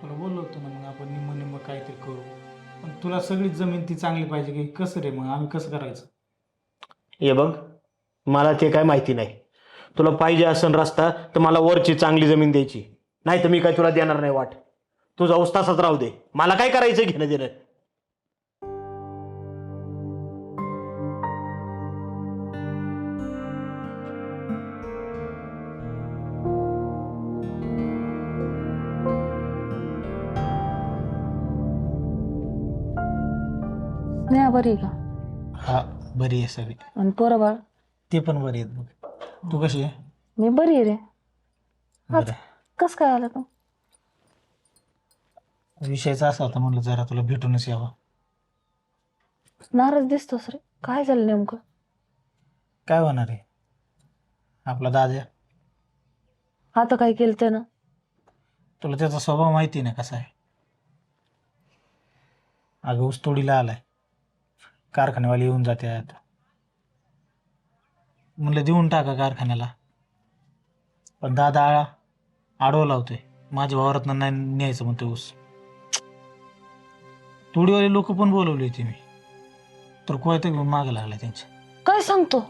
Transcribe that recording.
तुला बोललो होतो ना मग आपण निम्म निम्म काहीतरी करू. पण तुला सगळीच जमीन ती चांगली पाहिजे की कसं रे, मग आम्ही कसं करायचं? हे बघ, मला ते काय माहिती नाही. तुला पाहिजे असन रस्ता तर मला वरची चांगली जमीन द्यायची, नाही तर मी काय तुला देणार नाही वाट. तुझा ऊस तसाच राहू दे, मला काय करायचं घेणं देणं. नाही बरी आहे का? हा, बरी आहे सगळी. आणि पोरं बाळ? ते पण बरी आहेत बघ. तू कशी आहे? मी बरी आहे रे. आज बरं. कस काय आला तू? विषयच असा होता, म्हणलं जरा तुला भेटूनच यावं. नाराज दिसतोस रे, काय झालं नेमकं? काय होणार आहे? आपला दादा, आता काय केलं ते ना? तुला त्याचा स्वभाव माहिती आहे ना कसा आहे. अगं ऊसतोडीला आलाय, कारखान्यावाले येऊन जातात. म्हणलं देऊन टाका कारखान्याला, पण दादा आडवं लावतोय. माझ्या वावरात नाही न्यायचं म्हणतोय ऊस. तोडीवाले लोक पण बोलवले होते मी, तर कोयता घेऊन मागं लागला त्यांच्या. काय सांगतो?